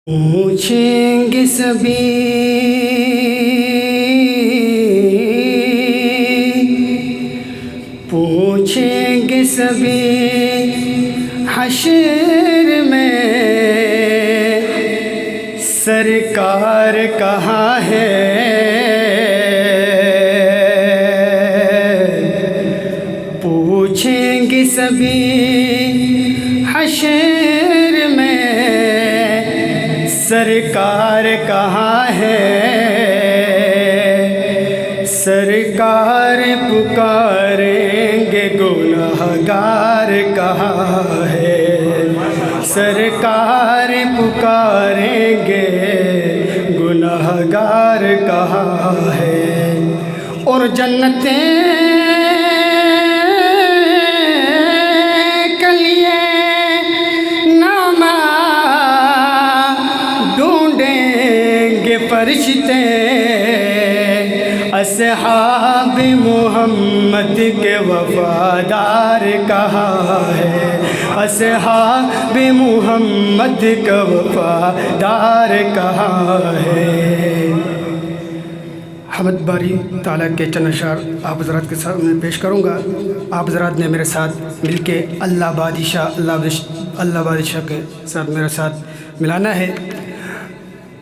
پوچھیں گے سبھی پوچھیں گے سبھی حشر میں سرکار کہاں ہے؟ پوچھیں گے سبھی حشر میں سرکار کہاں ہے؟ سرکار پکاریں گے گنہگار کہاں ہے؟ سرکار پکاریں گے گنہگار کہاں ہے؟ اور جنتیں فرشتے اصحاب محمد کے وفادار کہاں ہے؟ اصحاب محمد کا وفادار کہاں ہے؟ حمد باری تعالیٰ کے چند اشعار آپ حضرات کے سامنے پیش کروں گا۔ آپ حضرات نے میرے ساتھ مل کے اللہ بادشاہ کے ساتھ میرے ساتھ ملانا ہے۔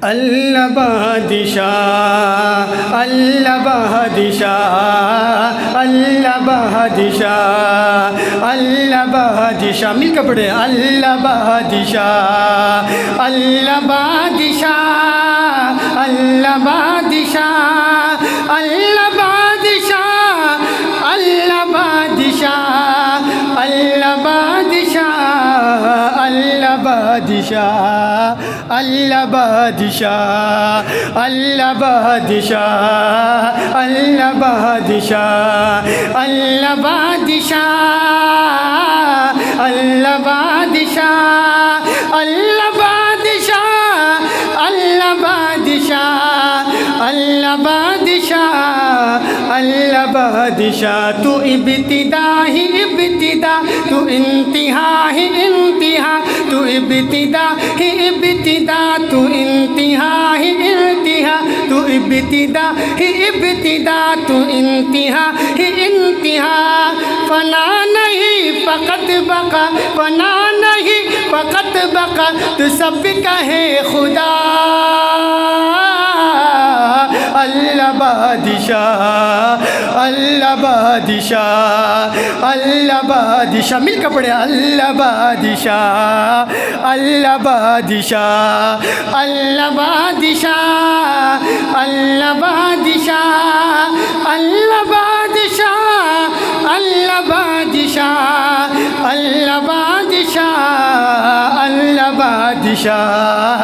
اللہ بادشاہ اللہ بادشاہ اللہ بادشاہ اللہ بادشاہ، مل کر پڑھے اللہ بادشاہ اللہ بادشاہ اللہ بادشاہ اللہ بادشاہ اللہ بادشاہ اللہ بادشاہ اللہ بادشاہ اللہ بادشاہ اللہ بادشاہ اللہ بادشاہ اللہ بادشاہ اللہ بادشاہ اللہ بادشاہ اللہ بادشاہ اللہ بادشاہ اللہ بادشاہ، تو ابتدا ہی ابتدا، تو انتہا ہی انتہا، تو ابتدا ہی ابتدا، تو انتہا ہی انتہا، تو ابتدا ہی ابتدا، تو انتہا ہی انتہا، فنا نہیں فقط بقا، فنا نہیں فقط بقا، تو سب کا ہے خدا۔ اللہ بادشاہ اللہ بادشاہ اللہ بادشاہ، مل کر پڑھے اللہ بادشاہ اللہ بادشاہ اللہ بادشاہ اللہ بادشاہ اللہ بادشاہ اللہ بادشاہ اللہ بادشاہ اللہ بادشاہ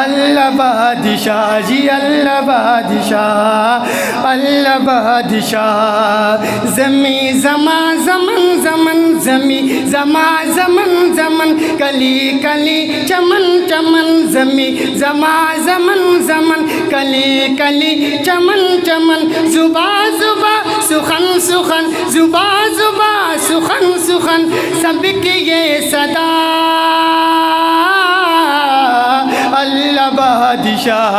اللہ بادشاہ جی اللہ بادشاہ اللہ بادشاہ، زمیں زمان زمن زمن زمیں زمان زمن زمن، کلی کلی چمن چمن، زمیں زمان زمن زمن، کلی کلی چمن چمن، زبا زبا سخن سخن، زبا زبا سخن سخن، سب کی یہ صدا۔ اللہ بادشاہ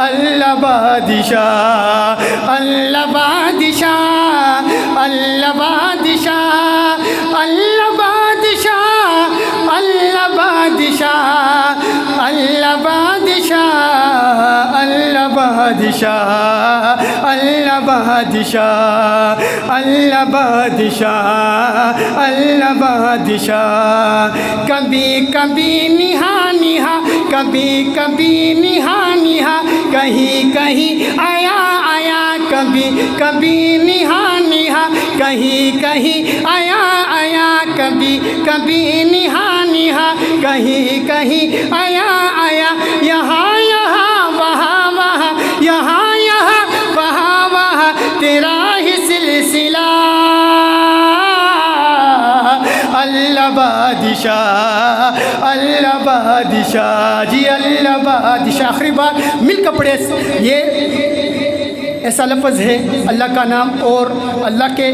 اللہ بادشاہ اللہ بادشاہ اللہ بادشاہ اللہ بادشاہ اللہ بادشاہ اللہ بادشاہ اللہ بادشاہ اللہ بادشاہ اللہ بادشاہ اللہ بادشاہ، کبھی کبھی نہا نہا، کبھی کبھی نہا نہا، کہیں کہیں آیا آیا، کبھی کبھی نہا نہا، کہیں کہیں آیا آیا، کبھی کبھی نہا نہا، کہیں کہیں آیا آیا، یہاں یہاں وہاں وہاں، یہاں یہاں وہاں وہاں، تیرا ہی سلسلہ۔ اللہ بادشاہ اللہ بادشاہ جی اللہ بادشاہ۔ آخری بار مل کر پڑھے یہ ایسا لفظ ہے اللہ کا نام، اور اللہ کے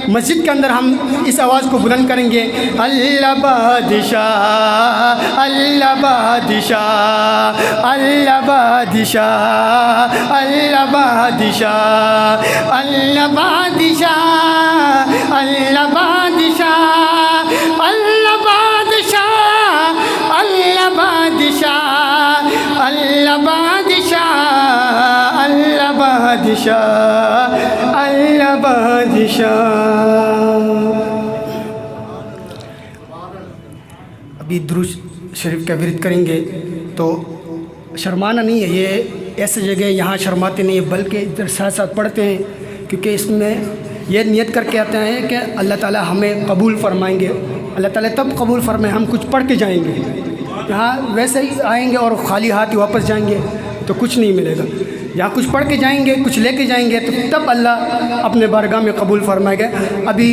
مسجد کے اندر ہم اس آواز کو بلند کریں گے، اللہ بادشاہ اللہ بادشاہ اللہ بادشاہ اللہ بادشاہ اللہ بادشاہ اللہ بادشاہ اللہ بادشاہ اللہ بادشاہ اللہ بادشاہ اللہ بادشاہ اللہ بادشاہ۔ ابھی درود شریف کا ورد کریں گے تو شرمانا نہیں ہے، یہ ایسی جگہ یہاں شرماتے نہیں ہیں، بلکہ ادھر ساتھ ساتھ پڑھتے ہیں، کیونکہ اس میں یہ نیت کر کے آتے ہیں کہ اللہ تعالیٰ ہمیں قبول فرمائیں گے۔ اللہ تعالیٰ تب قبول فرمائیں ہم کچھ پڑھ کے جائیں گے، یہاں ویسے ہی آئیں گے اور خالی ہاتھ ہی واپس جائیں گے تو کچھ نہیں ملے گا۔ یہاں کچھ پڑھ کے جائیں گے، کچھ لے کے جائیں گے تو تب اللہ اپنے بارگاہ میں قبول فرمائے گا۔ ابھی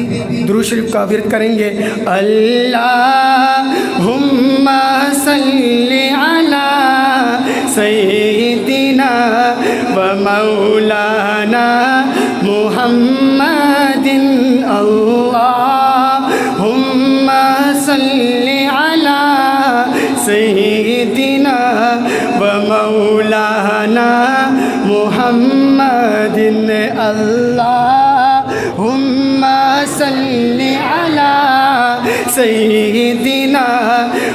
درود شریف کا ورد کریں گے، اللہم صلی علی سیدنا و مولانا محمد، اللہم صلی علی سیدنا و مولانا محمد، اللہم صلی علی سیدنا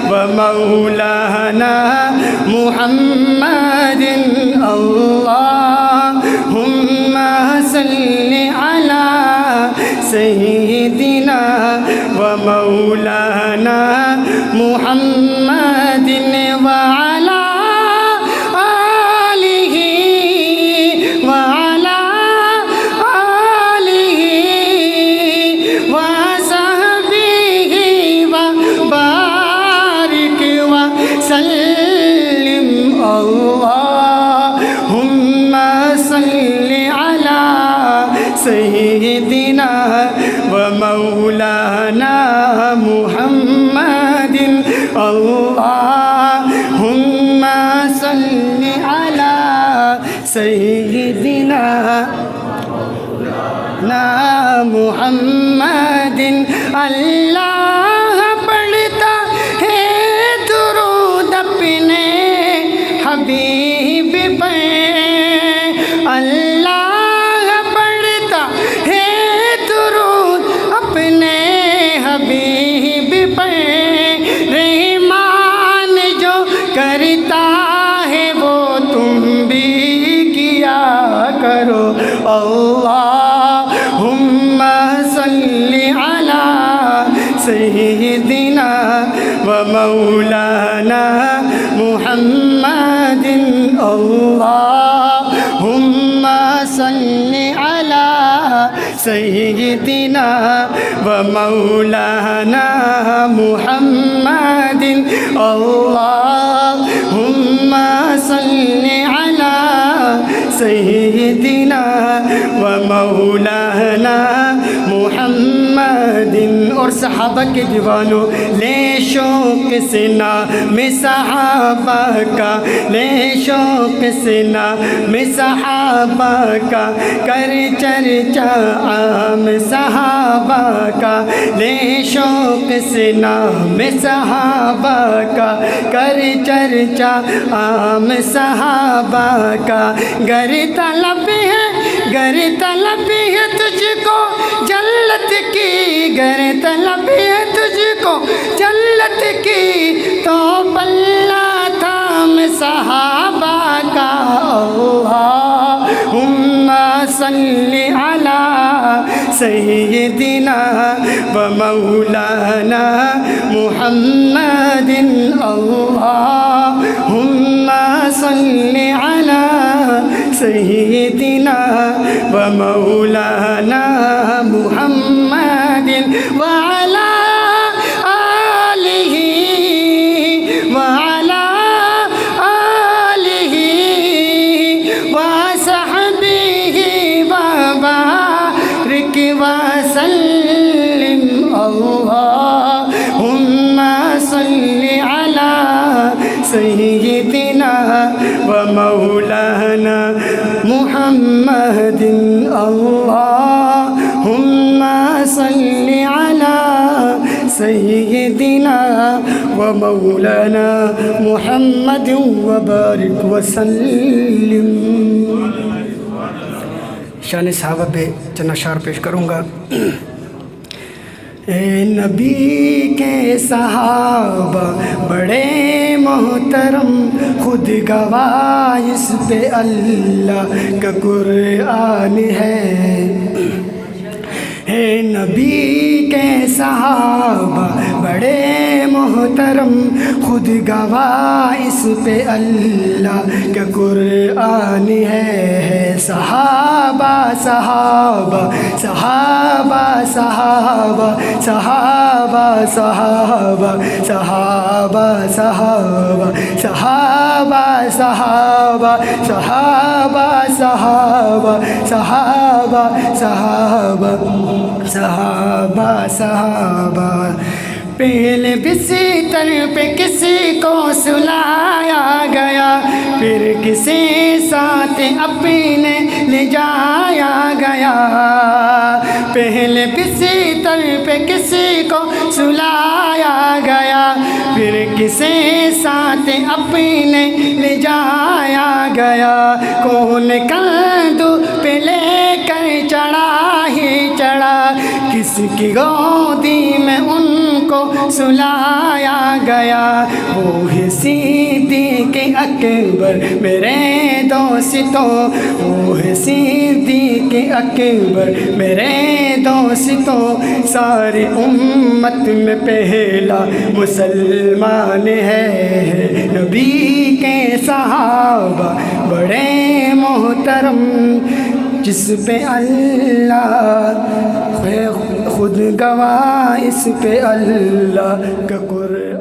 و مولانا محمد، اللہم صلی علی سیدنا و مولانا محمد وعلی سیدنا و مولانا محمد، اللہم صلی علی سیدنا محمد۔ اللہ پڑھتا ہے درود اپنے حبیب پہ، اللہ حبیب پر رحمان جو کرتا ہے وہ تم بھی کیا کرو، اللہم صلی علی سیدنا و مولانا محمد، اللہم صلی علی سیدنا و مولانا محمد، اللہم صلی علی سیدنا و مولانا محمد۔ اور صحابہ کے دیوانوں، لے شوق سے نام صحابہ کا، لے شوق سے نام صحابہ کا، کر چرچا عام صحابہ کا، لے شوق سے نام صحابہ کا، کر چرچا عام صحابہ کا۔ گر طلب ہے تجھ کو جنت کی، گر طلب ہے تجھ کو جنت کی، تو پلہ تھام صحابہ کا، اللہم صلی علی سیدنا و مولانا محمد، اللہم صلی علی سیدنا و مولانا محمد وعلی آلہ وعلی آلہ وصحبہ وبارک وسلم، اللہم صلی علی سیدنا سيدنا ومولانا محمد اللهم صل على سيدنا ومولانا محمد وبارك وسلم. شان صحابہ پہ چند اشعار پیش کروں گا. اے نبی کے صحابہ بڑے محترم، خود گواہ اس پہ اللہ کا قرآن ہے. اے نبی کے صحابہ بڑے محترم، خود گواہ اس پہ اللہ کا قرآن ہے. صحابہ صحابہ صحابہ صحابہ صحابہ صحابہ صحابہ صحابہ صحابہ صحابہ صحابہ صحابہ صحابہ صحابہ صحابہ صحابہ. پہلے بستر پہ کسی کو سلایا گیا، پھر کسی ساتھ اپنے لے جایا گیا. پہلے بستر پہ کسی کو سلایا گیا، پھر کسی ساتھ اپنے لے جایا گیا. کون کندھو پہ لے کر چڑھا ہی چڑھا، کس کی گودی میں ان کو سلایا گیا. وہ ہے صدیق اکبر میرے دوستوں، وہ ہے صدیق اکبر میرے دوستوں. ساری امت میں پہلا مسلمان ہے. نبی کے صحابہ بڑے محترم، جس پہ اللہ خود گواہ اس پہ اللہ کا قرآن